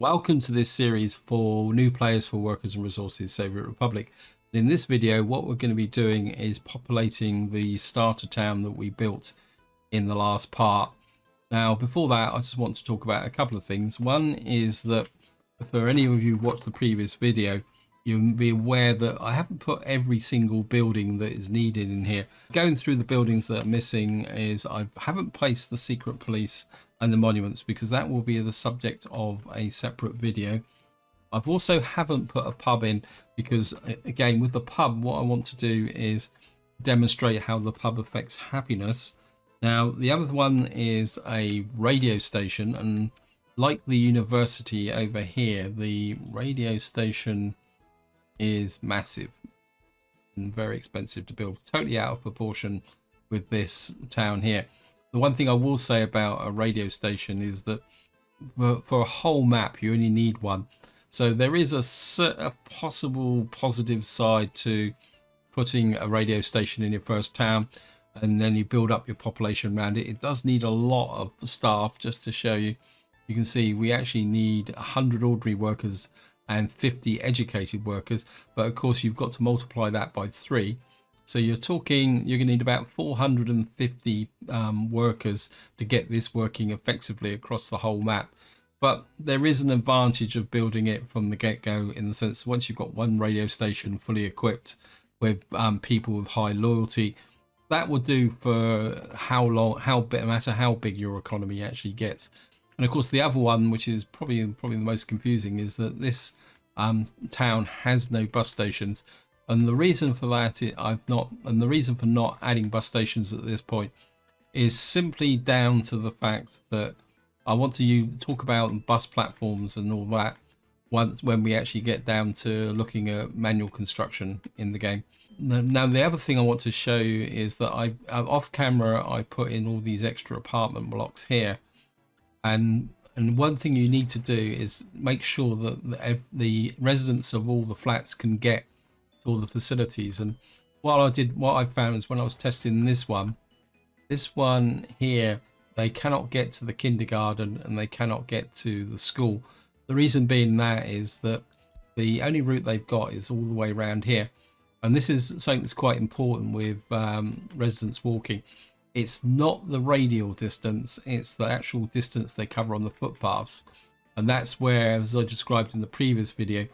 Welcome to this series for new players for Workers and Resources Soviet Republic. In this video, what we're going to be doing is populating the starter town that we built in the last part. Now, before that, I just want to talk about a couple of things. One is that for any of you who watched the previous video, you'll be aware that I haven't put every single building that is needed in here. Going through the buildings that are missing is I haven't placed the secret police and the monuments because that will be the subject of a separate video. I've also haven't put a pub in because, again, with the pub, what I want to do is demonstrate how the pub affects happiness. Now, the other one is a radio station, and like the university over here, the radio station is massive and very expensive to build, totally out of proportion with this town here. The one thing I will say about a radio station is that for a whole map you only need one, so there is a possible positive side to putting a radio station in your first town, and then you build up your population around it. It does need a lot of staff. Just to show you, you can see we actually need 100 ordinary workers and 50 educated workers, but of course you've got to multiply that by 3, so you're talking you're going to need about 450 workers to get this working effectively across the whole map. But there is an advantage of building it from the get-go, in the sense once you've got one radio station fully equipped with people with high loyalty, that will do for how long, no matter how big your economy actually gets. And of course, the other one, which is probably the most confusing, is that this town has no bus stations, and the reason for that the reason for not adding bus stations at this point is simply down to the fact that I want to talk about bus platforms and all that when we actually get down to looking at manual construction in the game. Now, the other thing I want to show you is that off camera I put in all these extra apartment blocks here. And one thing you need to do is make sure that the residents of all the flats can get to all the facilities. And what I found is when I was testing this one here, they cannot get to the kindergarten and they cannot get to the school. The reason being that is that the only route they've got is all the way around here. And this is something that's quite important with residents walking. It's not the radial distance, it's the actual distance they cover on the footpaths. And that's where, as I described in the previous video,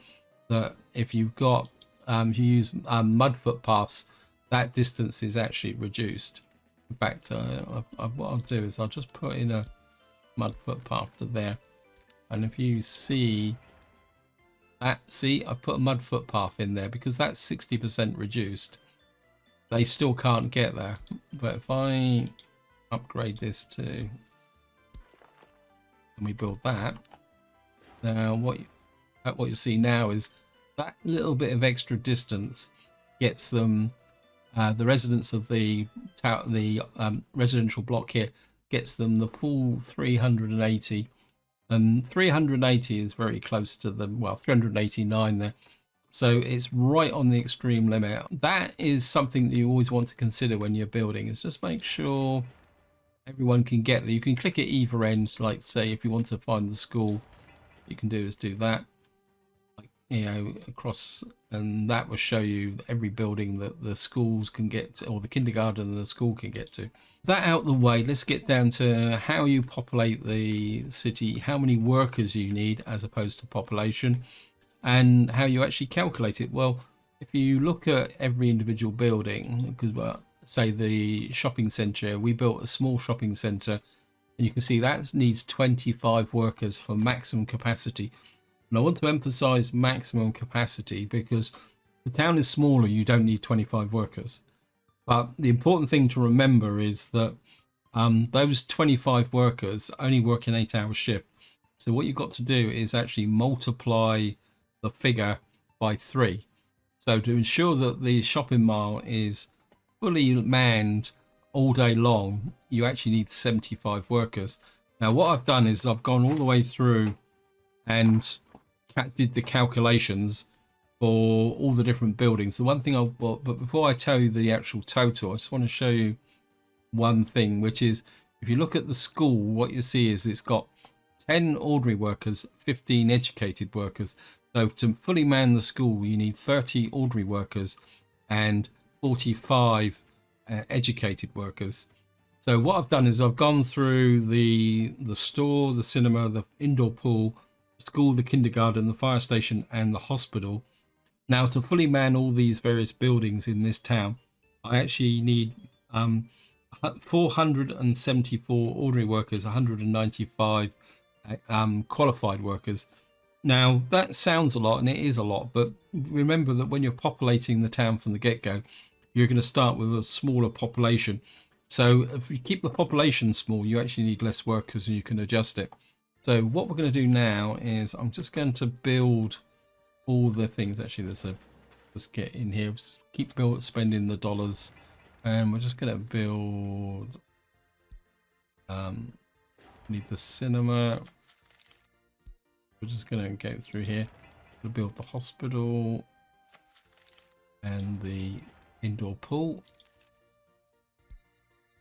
that if you've got if you use mud footpaths, that distance is actually reduced. In fact, what I'll do is I'll just put in a mud footpath to there, and if you see that, I've put a mud footpath in there because that's 60% reduced. They still can't get there. But if I upgrade this to, and we build that, now what you'll see now is that little bit of extra distance gets them, the residents of the residential block here, gets them the full 380, and 380 is very close to the, well, 389 there. So it's right on the extreme limit. That is something that you always want to consider when you're building, is just make sure everyone can get there. You can click at either end, like say if you want to find the school, you can do is do that, like, you know, across, and that will show you every building that the schools can get to, or the kindergarten and the school can get to. That out the way, let's get down to how you populate the city, how many workers you need as opposed to population, and how you actually calculate it. Well, if you look at every individual building, because, well, say the shopping centre, we built a small shopping centre, and you can see that needs 25 workers for maximum capacity. And I want to emphasize maximum capacity because the town is smaller, you don't need 25 workers. But the important thing to remember is that those 25 workers only work an 8-hour shift. So what you've got to do is actually multiply the figure by 3. So to ensure that the shopping mall is fully manned all day long, you actually need 75 workers. Now what I've done is I've gone all the way through and did the calculations for all the different buildings. The one thing but before I tell you the actual total, I just want to show you one thing, which is if you look at the school, what you see is it's got 10 ordinary workers, 15 educated workers. So to fully man the school, you need 30 ordinary workers and 45 educated workers. So what I've done is I've gone through the store, the cinema, the indoor pool, the school, the kindergarten, the fire station, and the hospital. Now, to fully man all these various buildings in this town, I actually need 474 ordinary workers, 195 qualified workers. Now, that sounds a lot, and it is a lot, but remember that when you're populating the town from the get-go, you're going to start with a smaller population. So if you keep the population small, you actually need less workers and you can adjust it. So what we're going to do now is I'm just going to build all the things. Actually, let's get in here, keep spending the dollars, and we're just going to build need the cinema. We're just going to go through here to build the hospital and the indoor pool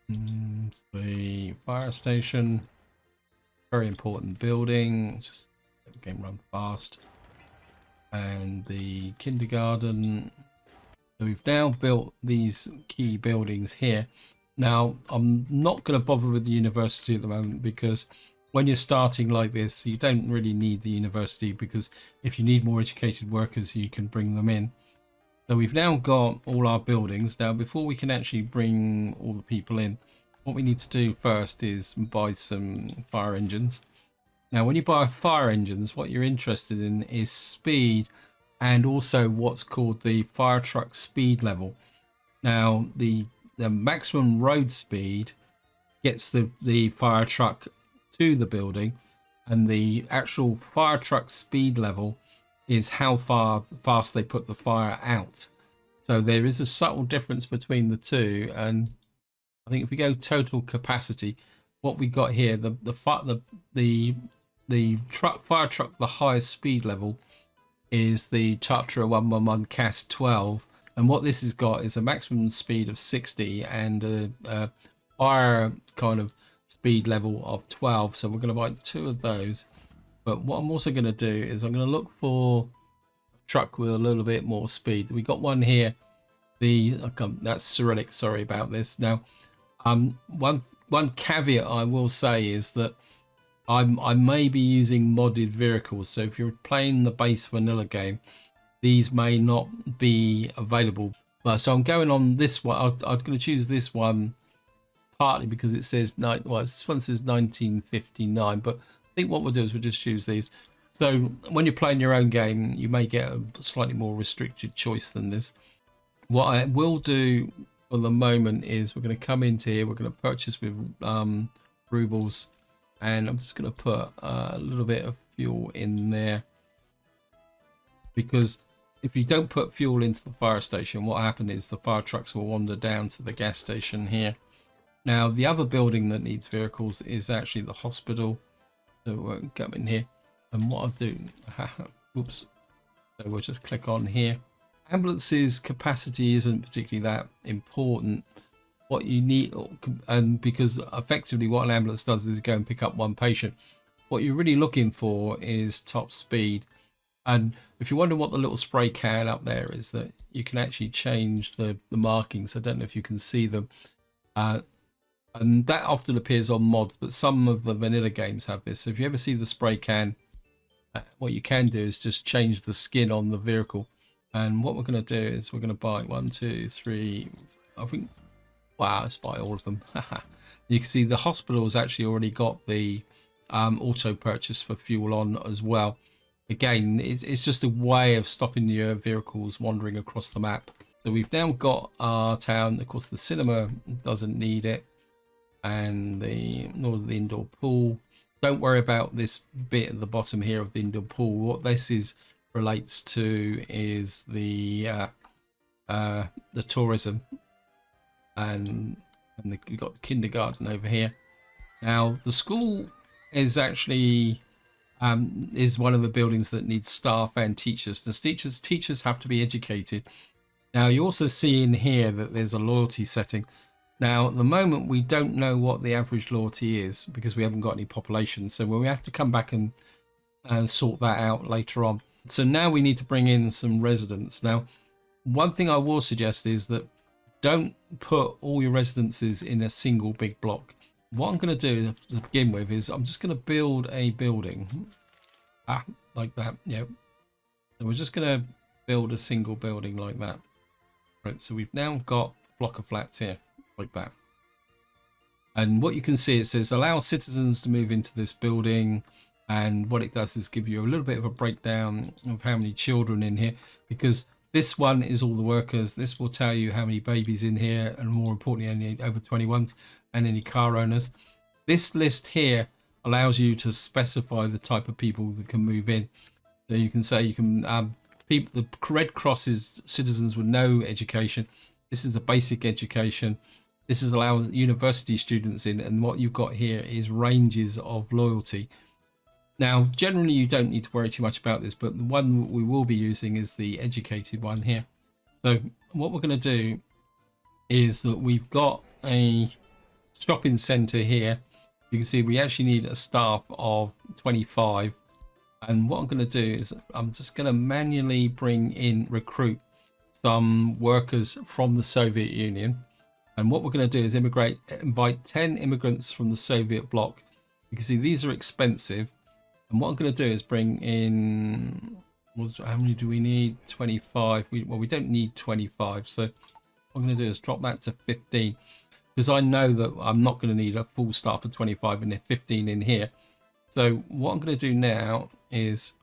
and the fire station. Very important building, just let the game run fast. And the kindergarten. So we've now built these key buildings here. Now I'm not going to bother with the university at the moment, because when you're starting like this, you don't really need the university, because if you need more educated workers, you can bring them in. So we've now got all our buildings. Now before we can actually bring all the people in, what we need to do first is buy some fire engines. Now, when you buy fire engines, what you're interested in is speed and also what's called the fire truck speed level. Now, the maximum road speed gets the fire truck to the building, and the actual fire truck speed level is how fast they put the fire out. So there is a subtle difference between the two, and I think if we go total capacity, what we got here, the fire truck, the highest speed level is the Tatra 111 CAS 12, and what this has got is a maximum speed of 60 and a fire kind of speed level of 12. So we're going to buy 2 of those. But what I'm also going to do is I'm going to look for a truck with a little bit more speed. We got one here. That's Cyrillic. Sorry about this. Now, one caveat I will say is that I may be using modded vehicles. So if you're playing the base vanilla game, these may not be available. But so I'm going on this one. I'm going to choose this one partly because it says this one says 1959. But I think what we'll do is we'll just choose these. So when you're playing your own game, you may get a slightly more restricted choice than this. What I will do for the moment is we're going to come into here. We're going to purchase with rubles, and I'm just going to put a little bit of fuel in there, because if you don't put fuel into the fire station, what happens is the fire trucks will wander down to the gas station here. Now the other building that needs vehicles is actually the hospital. So we'll come in here, and what I'll do, oops, so we'll just click on here. Ambulance's capacity isn't particularly that important. What you need, and because effectively what an ambulance does is go and pick up one patient, what you're really looking for is top speed. And if you wonder what the little spray can up there is, that you can actually change the markings. I don't know if you can see them, and that often appears on mods, but some of the vanilla games have this. So if you ever see the spray can, what you can do is just change the skin on the vehicle. And what we're going to do is we're going to buy 1, 2, 3, I think, wow, let's buy all of them. You can see the hospital has actually already got the auto purchase for fuel on as well. Again, it's just a way of stopping your vehicles wandering across the map. So we've now got our town. Of course, the cinema doesn't need it, and nor the indoor pool. Don't worry about this bit at the bottom here of the indoor pool. What this relates to is the tourism, and you've got the kindergarten over here. Now the school is actually is one of the buildings that needs staff and teachers. The teachers have to be educated. Now you also see in here that there's a loyalty setting. Now, at the moment, we don't know what the average loyalty is because we haven't got any population. So we have to come back and sort that out later on. So now we need to bring in some residents. Now, one thing I will suggest is that don't put all your residences in a single big block. What I'm going to do to begin with is I'm just going to build a building. Like that. Yeah. So we're just going to build a single building like that. Right. So we've now got a block of flats here like that. And what you can see, it says allow citizens to move into this building. And what it does is give you a little bit of a breakdown of how many children in here, because this one is all the workers. This will tell you how many babies in here, and more importantly, any over 21s and any car owners. This list here allows you to specify the type of people that can move in. So you can say you can people. The Red Cross is citizens with no education. This is a basic education. This is allowing university students in, and what you've got here is ranges of loyalty. Now, generally, you don't need to worry too much about this, but the one we will be using is the educated one here. So what we're going to do is that we've got a shopping centre here. You can see we actually need a staff of 25. And what I'm going to do is I'm just going to manually recruit some workers from the Soviet Union. And what we're going to do is invite 10 immigrants from the Soviet bloc. You can see these are expensive. And what I'm going to do is bring in, how many do we need? 25. We don't need 25. So what I'm going to do is drop that to 15. Because I know that I'm not going to need a full staff of 25 and then 15 in here. So what I'm going to do now is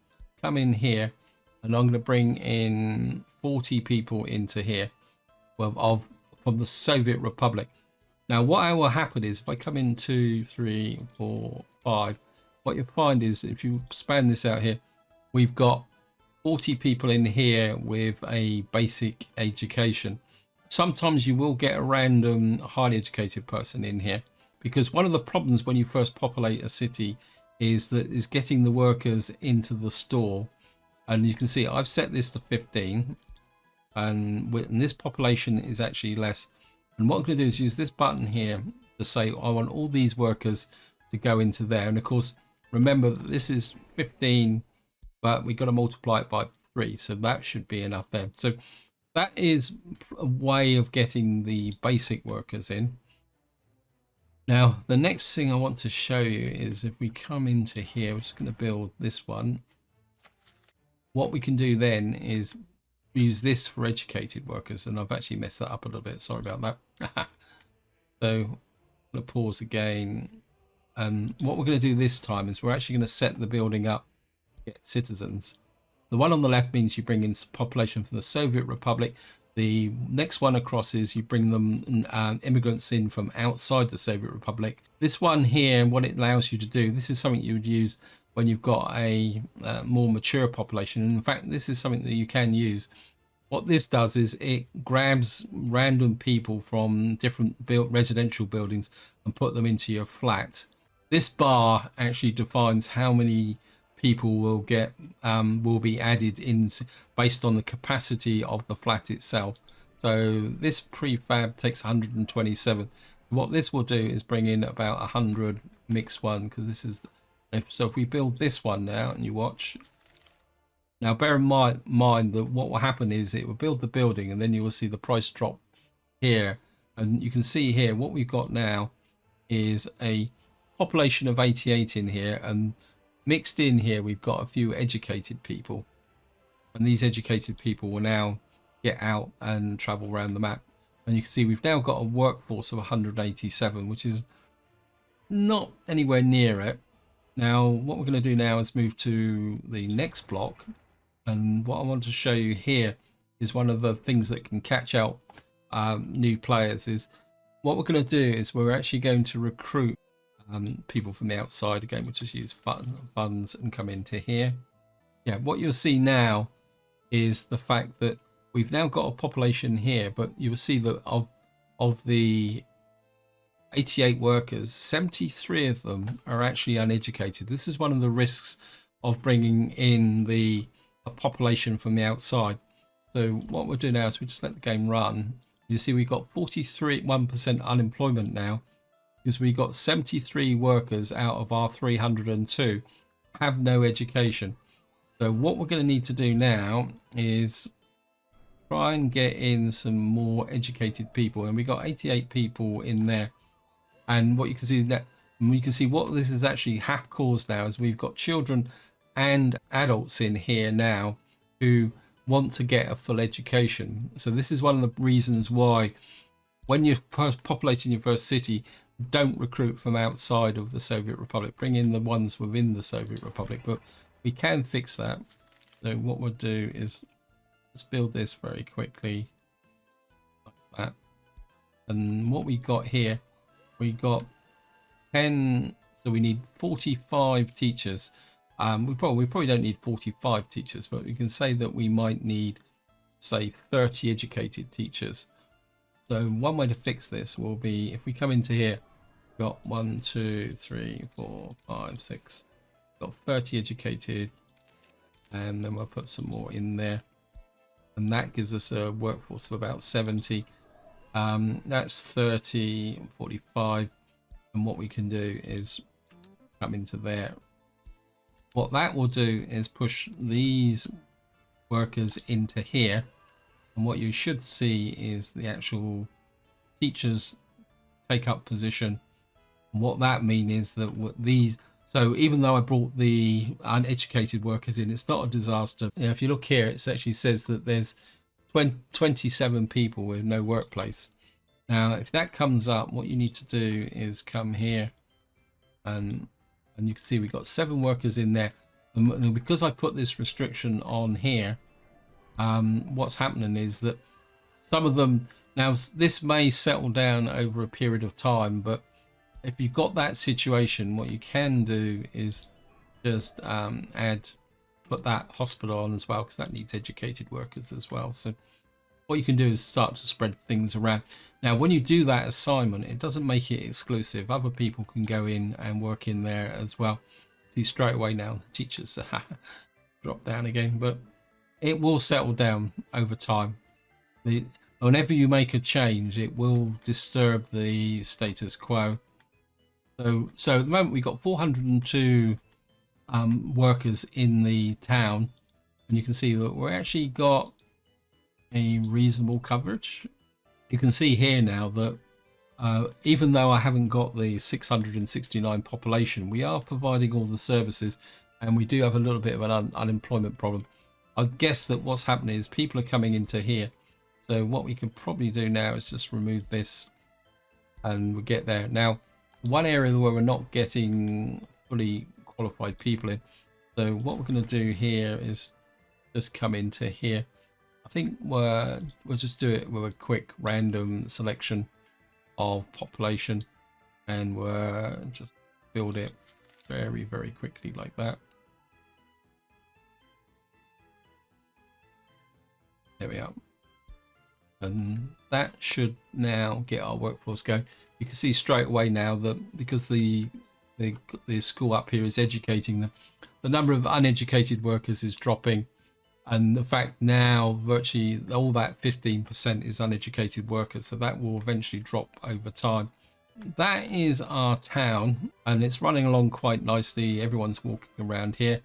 come in here and I'm going to bring in 40 people into here. Well, from the Soviet Republic. Now, what will happen is if I come in 2, 3, 4, 5, what you'll find is if you span this out here, we've got 40 people in here with a basic education. Sometimes you will get a random highly educated person in here, because one of the problems when you first populate a city is getting the workers into the store. And you can see I've set this to 15, and this population is actually less. And what I'm going to do is use this button here to say I want all these workers to go into there. And of course, remember that this is 15, but we've got to multiply it by 3, so that should be enough there. So that is a way of getting the basic workers in. Now, the next thing I want to show you is if we come into here, we're just going to build this one. What we can do then is use this for educated workers, and I've actually messed that up a little bit. Sorry about that. So I'm going to pause again. And what we're going to do this time is we're actually going to set the building up, get citizens. The one on the left means you bring in population from the Soviet Republic. The next one across is you bring them immigrants in from outside the Soviet Republic. This one here, what it allows you to do, this is something you would use when you've got a more mature population. And in fact, this is something that you can use. What this does is it grabs random people from different residential buildings and put them into your flat. This bar actually defines how many people will be added in based on the capacity of the flat itself. So this prefab takes 127. What this will do is bring in about 100 mixed one, because this is so if we build this one now and you watch now, bear in mind that what will happen is it will build the building and then you will see the price drop here, and you can see here what we've got now is a population of 88 in here, and mixed in here we've got a few educated people, and these educated people will now get out and travel around the map. And you can see we've now got a workforce of 187, which is not anywhere near it. Now what we're going to do now is move to the next block, and what I want to show you here is one of the things that can catch out new players. Is what we're going to do is we're actually going to recruit people from the outside. Again, we'll just use funds and come into here. Yeah, what you'll see now is the fact that we've now got a population here, but you will see that of the 88 workers, 73 of them are actually uneducated. This is one of the risks of bringing in a population from the outside. So what we'll do now is we just let the game run. You see we got 1% unemployment now, because we got 73 workers out of our 302 have no education. So what we're going to need to do now is try and get in some more educated people, and we got 88 people in there. And what you can see is that we can see what this is actually have caused now is we've got children and adults in here now who want to get a full education. So this is one of the reasons why when you're populating your first city, don't recruit from outside of the Soviet Republic. Bring in the ones within the Soviet Republic. But we can fix that. So what we'll do is let's build this very quickly like that. And what we got here, we got 10, so we need 45 teachers. We probably don't need 45 teachers, but we can say that we might need, say, 30 educated teachers. So one way to fix this will be if we come into here, we've got 1, 2, 3, 4, 5, 6, got 30 educated, and then we'll put some more in there, and that gives us a workforce of about 70. That's 30, 45, and what we can do is come into there. What that will do is push these workers into here, and what you should see is the actual teachers take up position. And what that means is that these, so even though I brought the uneducated workers in, it's not a disaster. If you look here, it actually says that there's 27 people with no workplace. Now if that comes up, what you need to do is come here, and you can see we've got 7 workers in there. And because I put this restriction on here, what's happening is that some of them, now this may settle down over a period of time, but if you've got that situation, what you can do is just put that hospital on as well, because that needs educated workers as well. So what you can do is start to spread things around. Now when you do that assignment, it doesn't make it exclusive. Other people can go in and work in there as well. See straight away now the teachers drop down again, but it will settle down over time. Whenever you make a change, it will disturb the status quo. So at the moment we've got 402 workers in the town, and you can see that we're actually got a reasonable coverage. You can see here now that even though I haven't got the 669 population, we are providing all the services, and we do have a little bit of an unemployment problem. I guess that what's happening is people are coming into here. So what we could probably do now is just remove this, and we get there. Now, one area where we're not getting fully qualified people in. So what we're going to do here is just come into here. I think we'll just do it with a quick random selection of population, and we'll just build it very, very quickly like that. There we are. And that should now get our workforce going. You can see straight away now that because the school up here is educating them, the number of uneducated workers is dropping, and the fact now virtually all that 15% is uneducated workers, so that will eventually drop over time. That is our town, and it's running along quite nicely. Everyone's walking around here,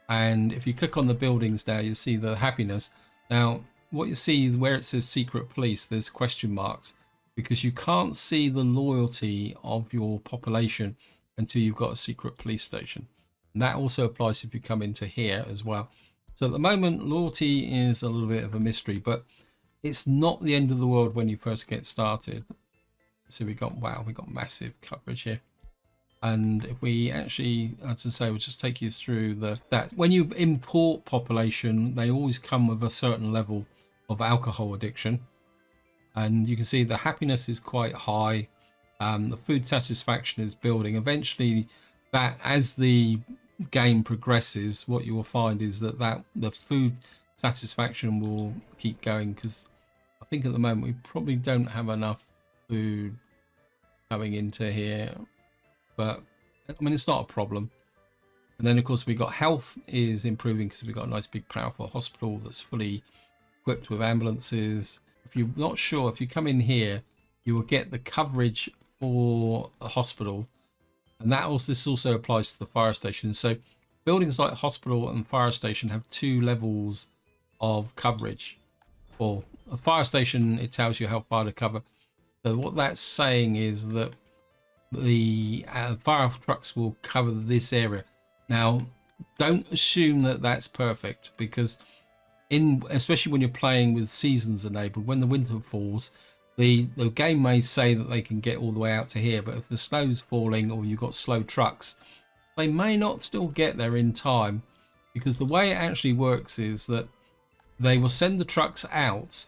and if you click on the buildings now, you see the happiness. Now what you see where it says secret police, there's question marks, because you can't see the loyalty of your population until you've got a secret police station. And that also applies if you come into here as well. So at the moment, loyalty is a little bit of a mystery, but it's not the end of the world when you first get started. So we got, wow, we got massive coverage here. And if we actually, as I say, we'll just take you through that. When you import population, they always come with a certain level of alcohol addiction. And you can see the happiness is quite high. The food satisfaction is building. Eventually, that as the game progresses, what you will find is that the food satisfaction will keep going, because I think at the moment we probably don't have enough food coming into here, but I mean it's not a problem. And then of course we got health is improving because we've got a nice big powerful hospital that's fully equipped with ambulances. if you're not sure, if you come in here, you will get the coverage for a hospital, and this also applies to the fire station. So buildings like hospital and fire station have 2 levels of coverage. Or a fire station, it tells you how far to cover. So what that's saying is that the fire trucks will cover this area. Now, don't assume that that's perfect, because especially when you're playing with seasons enabled, when the winter falls, the game may say that they can get all the way out to here, but if the snow's falling or you've got slow trucks, they may not still get there in time, because the way it actually works is that they will send the trucks out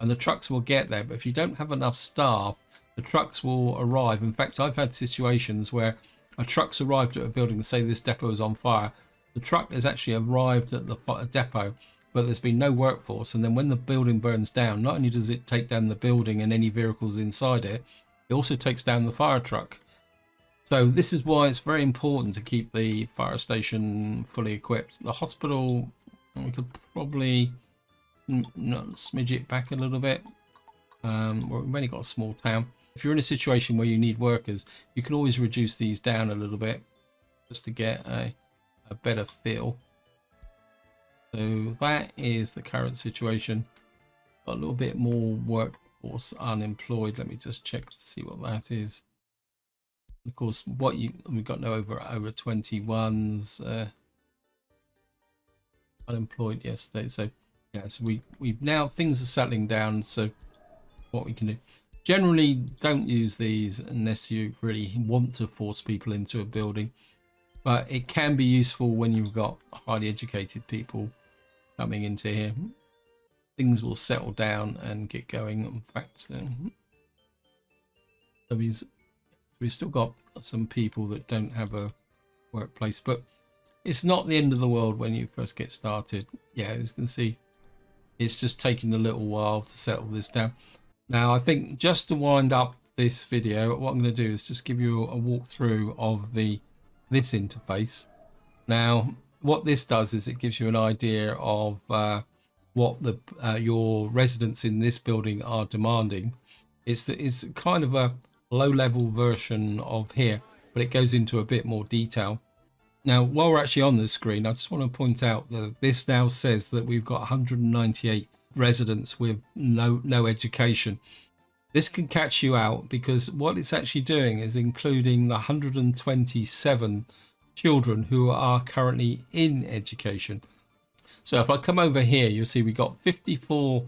and the trucks will get there, but if you don't have enough staff, the trucks will arrive. In fact, I've had situations where a truck's arrived at a building, say this depot is on fire, the truck has actually arrived at the depot, but there's been no workforce, and then when the building burns down, not only does it take down the building and any vehicles inside it, it also takes down the fire truck. So this is why it's very important to keep the fire station fully equipped. The hospital, we could probably smidge it back a little bit. We've only got a small town. If you're in a situation where you need workers, you can always reduce these down a little bit just to get a better feel. So that is the current situation. Got a little bit more workforce unemployed. Let me just check to see what that is. Of course, we've got no over 21s unemployed yesterday. So yeah, so we've now, things are settling down. So what we can do, generally don't use these unless you really want to force people into a building, but it can be useful when you've got highly educated people coming into here. Things will settle down and get going. In fact, we've still got some people that don't have a workplace, but it's not the end of the world when you first get started. Yeah, as you can see, it's just taking a little while to settle this down. Now, I think just to wind up this video, what I'm going to do is just give you a walkthrough of this interface. Now, what this does is it gives you an idea of what your residents in this building are demanding. It's kind of a low-level version of here, but it goes into a bit more detail. Now, while we're actually on the screen, I just want to point out that this now says that we've got 198 residents with no education. This can catch you out, because what it's actually doing is including the 127 children who are currently in education. So if I come over here, you'll see we got 54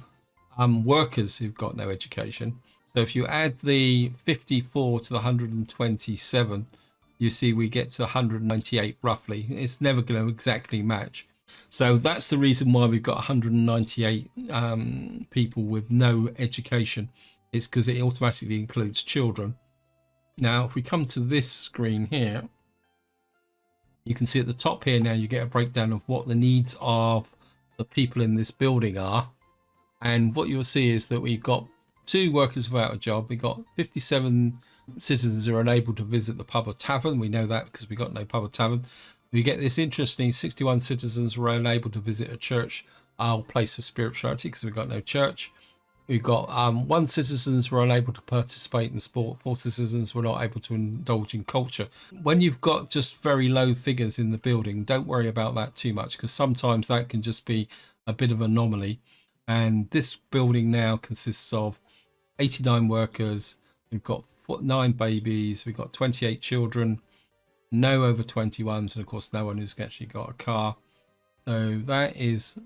workers who've got no education. So if you add the 54 to the 127, you see we get to 198 roughly. It's never going to exactly match. So that's the reason why we've got 198 people with no education. It's because it automatically includes children. Now, if we come to this screen here, you can see at the top here now you get a breakdown of what the needs of the people in this building are. And what you'll see is that we've got 2 workers without a job. We've got 57 citizens who are unable to visit the pub or tavern. We know that because we got no pub or tavern. We get this interesting 61 citizens were unable to visit a church or place of spirituality because we've got no church. We've got 1 citizens were unable to participate in sport. 4 citizens were not able to indulge in culture. When you've got just very low figures in the building, don't worry about that too much, because sometimes that can just be a bit of an anomaly. And this building now consists of 89 workers. We've got 9 babies. We've got 28 children, no over 21s, and of course no one who's actually got a car. So that is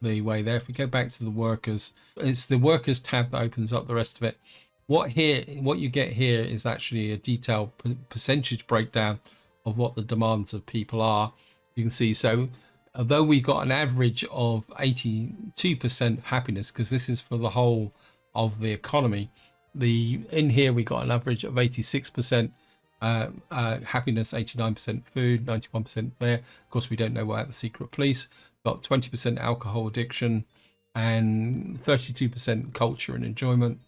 the way there. If we go back to the workers, it's the workers tab that opens up the rest of it. What you get here is actually a detailed percentage breakdown of what the demands of people are. You can see, so although we've got an average of 82% happiness, because this is for the whole of the economy, in here we got an average of 86% happiness, 89% food, 91% there. Of course, we don't know about the secret police. Got 20% alcohol addiction, and 32% culture and enjoyment,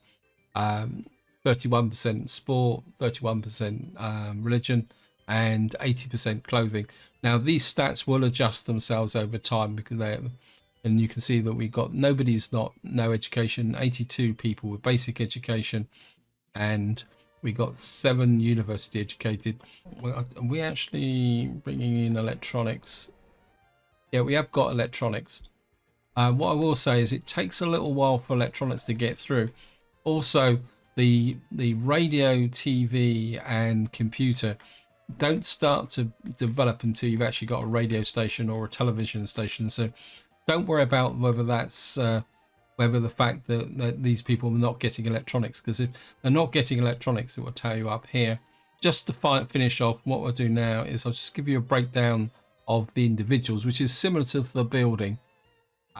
31% sport, 31% religion, and 80% clothing. Now, these stats will adjust themselves over time, because And you can see that we've got no education, 82 people with basic education, and we got 7 university educated. We actually bringing in electronics. Yeah, we have got electronics. What I will say is it takes a little while for electronics to get through. Also, the radio, TV, and computer don't start to develop until you've actually got a radio station or a television station. So don't worry about whether that's whether the fact that these people are not getting electronics, because if they're not getting electronics, it will tell you up here. Just to finish off, what we'll do now is I'll just give you a breakdown of the individuals, which is similar to the building.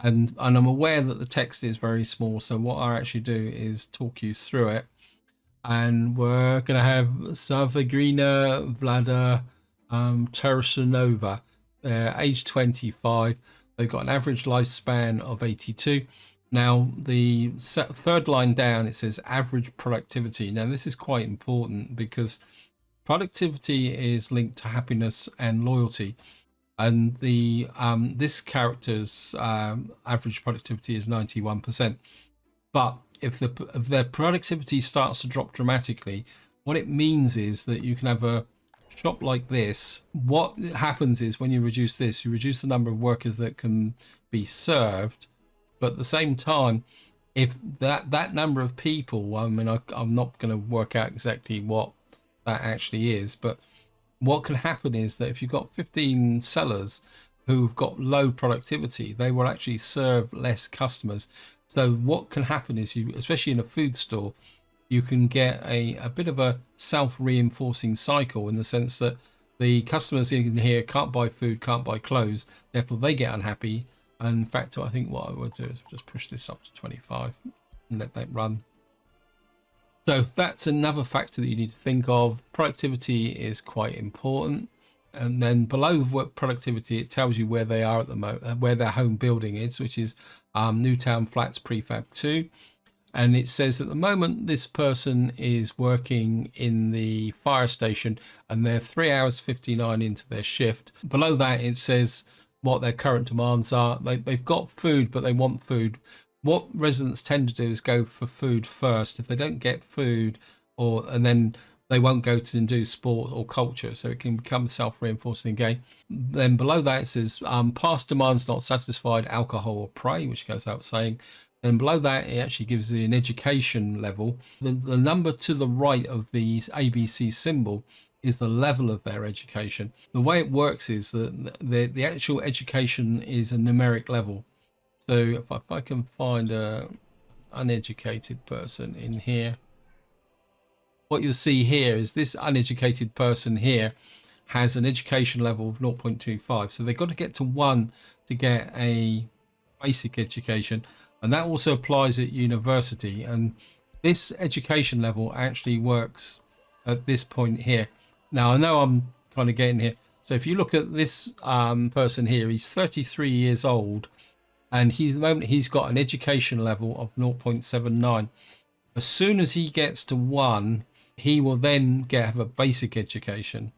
And I'm aware that the text is very small, so what I actually do is talk you through it. And we're going to have Savrina Vlada Terranova, age 25. They've got an average lifespan of 82. Now, the third line down, it says average productivity. Now, this is quite important because productivity is linked to happiness and loyalty. And the this character's average productivity is 91%. But if their productivity starts to drop dramatically, what it means is that you can have a shop like this. What happens is when you reduce this, you reduce the number of workers that can be served. But at the same time, if that number of people, I mean, I'm not going to work out exactly what that actually is, but what can happen is that if you've got 15 sellers who've got low productivity, they will actually serve less customers. So what can happen is you, especially in a food store, you can get a bit of a self-reinforcing cycle, in the sense that the customers in here can't buy food, can't buy clothes, therefore they get unhappy. And in fact, I think what I would do is just push this up to 25 and let that run. So that's another factor that you need to think of. Productivity is quite important. And then below productivity, it tells you where they are at the moment, where their home building is, which is Newtown Flats Prefab 2. And it says at the moment this person is working in the fire station and they're 3 hours 59 into their shift. Below that, it says what their current demands are. They've got food, but they want food. What residents tend to do is go for food first. If they don't get food, and then they won't go to do sport or culture, so it can become self-reinforcing again. Then below that, it says past demands not satisfied, alcohol or prey, which goes out saying. Then below that, it actually gives you an education level. The number to the right of the ABC symbol is the level of their education. The way it works is that the actual education is a numeric level. So if I can find a uneducated person in here, what you'll see here is this uneducated person here has an education level of 0.25. So they've got to get to 1 to get a basic education. And that also applies at university. And this education level actually works at this point here. Now, I know I'm kind of getting here. So if you look at this person here, he's 33 years old. And at the moment he's got an education level of 0.79. As soon as he gets to 1, he will then have a basic education.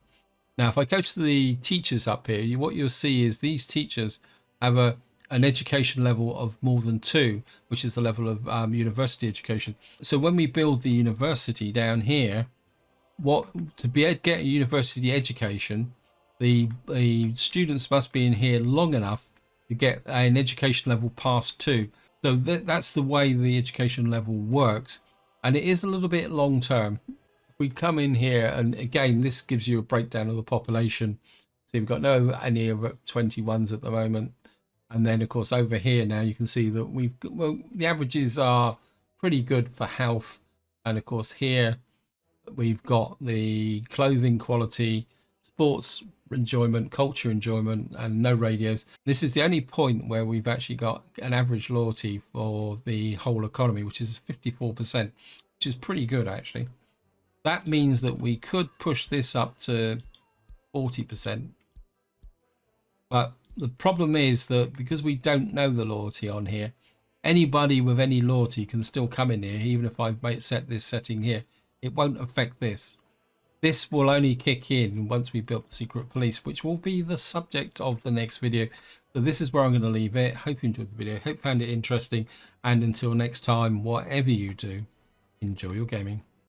Now, if I go to the teachers up here, what you'll see is these teachers have an education level of more than 2, which is the level of university education. So when we build the university down here, to be able to get a university education, the students must be in here long enough to get an education level past 2. So that's the way the education level works, and it is a little bit long term. If we come in here, and again, this gives you a breakdown of the population. So we've got any of 21s at the moment, and then of course over here now you can see that the averages are pretty good for health, and of course here we've got the clothing quality, sports enjoyment, culture enjoyment, and no radios. This is the only point where we've actually got an average loyalty for the whole economy, which is 54%, which is pretty good actually. That means that we could push this up to 40%. But the problem is that because we don't know the loyalty on here, anybody with any loyalty can still come in here. Even if I set this setting here, it won't affect this. This will only kick in once we build the secret police, which will be the subject of the next video. So this is where I'm going to leave it. Hope you enjoyed the video. Hope you found it interesting. And until next time, whatever you do, enjoy your gaming.